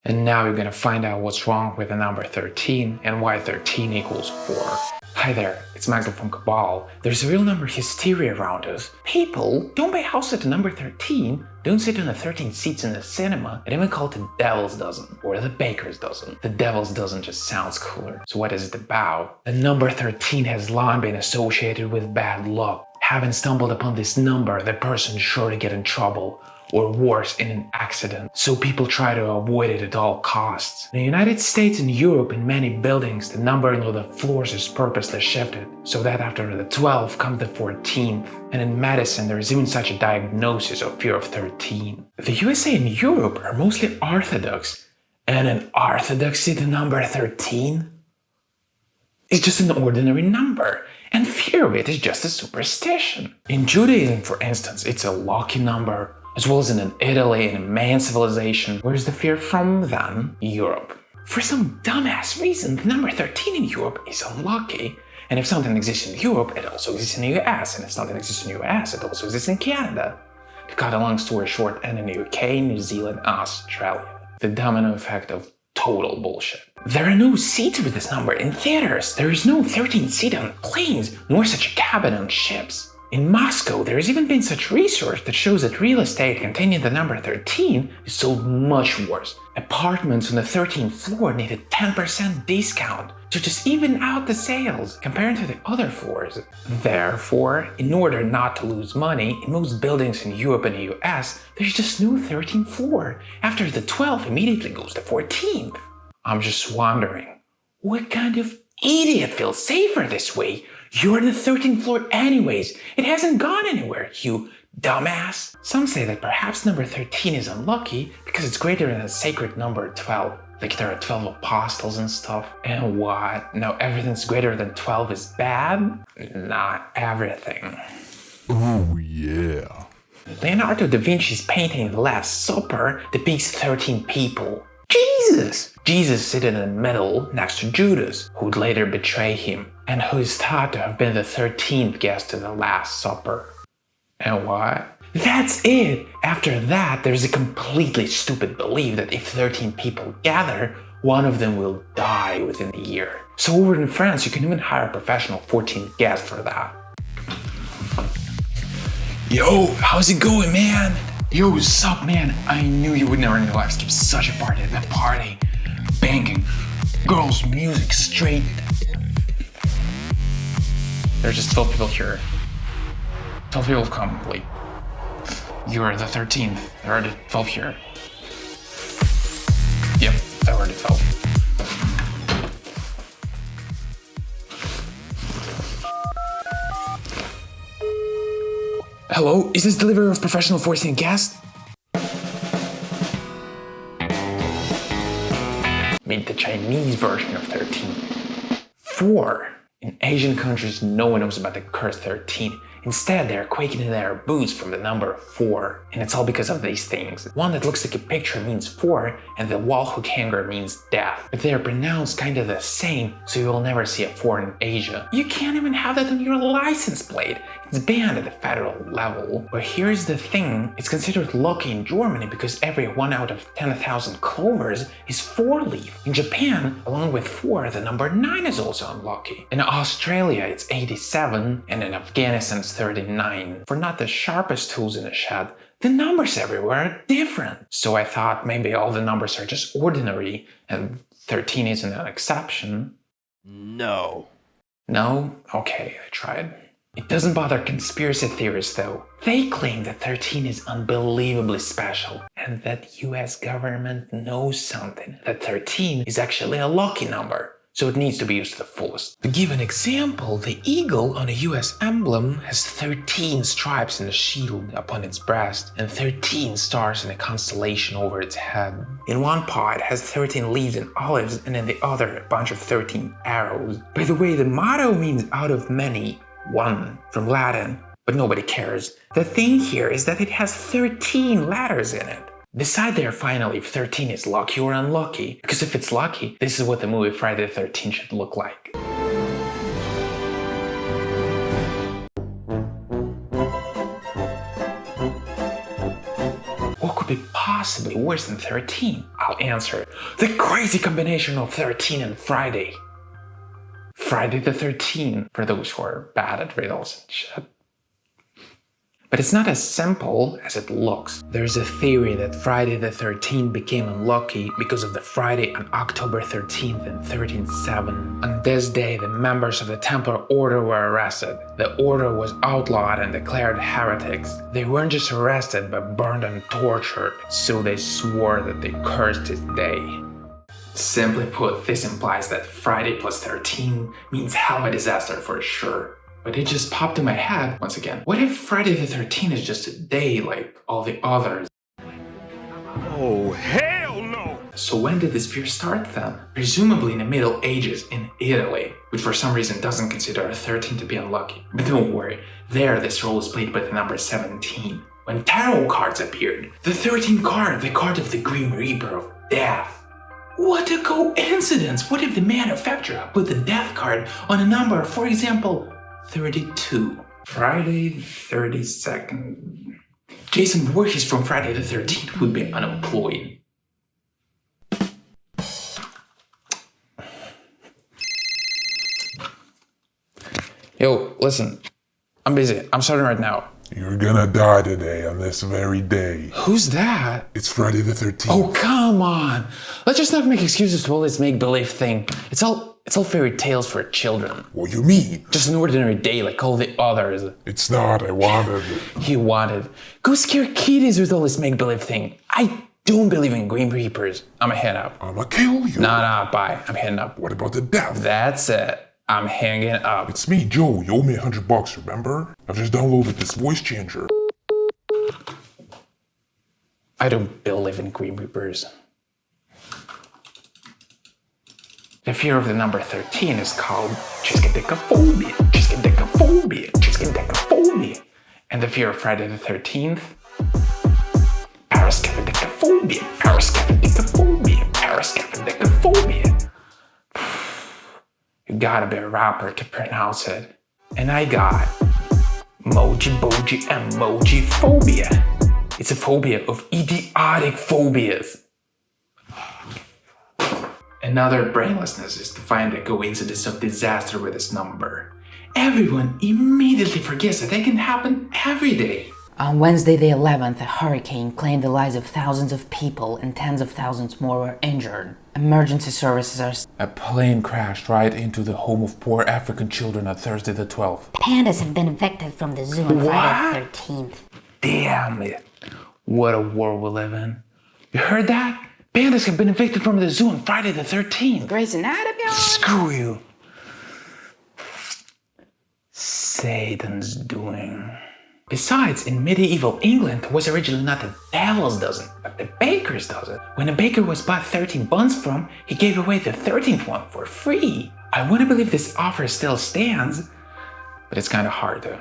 And now you're gonna find out what's wrong with the number 13 and why 13 equals 4. Hi there, it's Michael from Cabal. There's a real number hysteria around us. People don't buy houses at the number 13, don't sit on the 13 seats in the cinema, and even call it the Devil's Dozen or the Baker's Dozen. The Devil's Dozen just sounds cooler. So what is it about? The number 13 has long been associated with bad luck. Having stumbled upon this number, the person's sure to get in trouble, or worse, in an accident, so people try to avoid it at all costs. In the United States and Europe, in many buildings, the numbering of the floors is purposely shifted, so that after the 12th comes the 14th. And in medicine, there is even such a diagnosis of fear of 13. The USA and Europe are mostly Orthodox, and in Orthodoxy, the number 13 is just an ordinary number, and fear of it is just a superstition. In Judaism, for instance, it's a lucky number, as well as in Italy and in Mayan civilization. Where's the fear from then? Europe. For some dumbass reason, the number 13 in Europe is unlucky. And if something exists in Europe, it also exists in the US. And if something exists in the US, it also exists in Canada. To cut a long story short, and in the UK, New Zealand, Australia. The domino effect of total bullshit. There are no seats with this number in theaters. There is no 13th seat on planes, nor such a cabin on ships. In Moscow, there has even been such research that shows that real estate containing the number 13 is sold much worse. Apartments on the 13th floor need a 10% discount to just even out the sales compared to the other floors. Therefore, in order not to lose money, in most buildings in Europe and the US, there's just no 13th floor. After the 12th immediately goes to 14th. I'm just wondering, what kind of idiot feels safer this way? You're on the 13th floor anyways. It hasn't gone anywhere, you dumbass. Some say that perhaps number 13 is unlucky because it's greater than the sacred number 12. Like there are 12 apostles and stuff. And what? Now everything's greater than 12 is bad? Not everything. Oh yeah. Leonardo da Vinci's painting The Last Supper depicts 13 people. Jesus sitting in the middle next to Judas, who would later betray him, and who is thought to have been the 13th guest to the Last Supper. And what? That's it! After that, there's a completely stupid belief that if 13 people gather, one of them will die within a year. So over in France, you can even hire a professional 14th guest for that. Yo, how's it going, man? Yo, what's up, man? I knew you would never know I skipped such a party at that party. Banging. Girls, music, straight. There's just 12 people here. 12 people have come late. You're the 13th. There are 12 here. Yep, there were 12. Hello, is this delivery of professional 14 guests? Meet the Chinese version of 13. 4. In Asian countries, no one knows about the curse 13. Instead, they are quaking in their boots from the number 4. And it's all because of these things. One that looks like a picture means 4, and the wall hook hanger means death. But they are pronounced kinda the same, so you will never see a 4 in Asia. You can't even have that on your license plate. It's banned at the federal level. But here's the thing, it's considered lucky in Germany because every 1 out of 10,000 clovers is 4-leaf. In Japan, along with 4, the number 9 is also unlucky. In Australia, it's 87, and in Afghanistan, it's 39. For not the sharpest tools in the shed, the numbers everywhere are different. So I thought maybe all the numbers are just ordinary, and 13 isn't an exception. No. No? Okay, I tried. It doesn't bother conspiracy theorists though. They claim that 13 is unbelievably special and that US government knows something, that 13 is actually a lucky number, so it needs to be used to the fullest. To give an example, the eagle on a US emblem has 13 stripes in the shield upon its breast and 13 stars in a constellation over its head. In one part it has 13 leaves and olives, and in the other a bunch of 13 arrows. By the way, the motto means out of many, one, from Latin, but nobody cares. The thing here is that it has 13 letters in it. Decide there finally if 13 is lucky or unlucky, because if it's lucky, this is what the movie Friday the 13th should look like. What could be possible? possibly worse than 13? I'll answer, the crazy combination of 13 and Friday. Friday the 13th, for those who are bad at riddles and shit. But it's not as simple as it looks. There's a theory that Friday the 13th became unlucky because of the Friday on October 13th in 1307. On this day, the members of the Templar Order were arrested. The order was outlawed and declared heretics. They weren't just arrested, but burned and tortured, so they swore that they cursed this day. Simply put, this implies that Friday plus 13 means hell of a disaster for sure. But it just popped in my head once again. What if Friday the 13th is just a day like all the others? Oh, hell no! So when did this fear start then? Presumably in the Middle Ages in Italy, which for some reason doesn't consider a 13 to be unlucky. But don't worry, there this role is played by the number 17. When tarot cards appeared, the 13th card, the card of the Grim Reaper of Death. What a coincidence! What if the manufacturer put the death card on a number, for example, 32. Friday the 32nd. Jason Voorhees from Friday the 13th would be unemployed. Yo, listen. I'm busy. I'm starting right now. You're gonna die today on this very day. Who's that? It's Friday the 13th. Oh, come on. Let's just not make excuses to all this make-believe thing. It's all fairy tales for children. What you mean? Just an ordinary day like all the others. It's not. I wanted. You wanted. Go scare kiddies with all this make-believe thing. I don't believe in Grim Reapers. I'ma head up. I'ma kill you. Nah, bye. I'm heading up. What about the death? That's it. I'm hanging up. It's me, Joe. You owe me $100, remember? I've just downloaded this voice changer. I don't believe in Grim Reapers. The fear of the number 13 is called triskaidekaphobia, triskaidekaphobia, triskaidekaphobia. And the fear of Friday the 13th? Paraskaidekaphobia, paraskaidekaphobia, paraskaidekaphobia. You gotta be a rapper to pronounce it. And I got moji boji emoji phobia. It's a phobia of idiotic phobias. Another brainlessness is to find a coincidence of disaster with this number. Everyone immediately forgets that it can happen every day. On Wednesday the 11th, a hurricane claimed the lives of thousands of people and tens of thousands more were injured. Emergency services are... A plane crashed right into the home of poor African children on Thursday the 12th. Pandas have been evicted from the zoo on Friday the 13th. Damn it. What a world we live in. You heard that? Pandas have been evicted from the zoo on Friday the 13th. Grey's Anatomy? Screw you. Satan's doing. Besides, in medieval England, it was originally not the devil's dozen, but the baker's dozen. When a baker was bought 13 buns from, he gave away the 13th one for free. I want to believe this offer still stands, but it's kind of hard to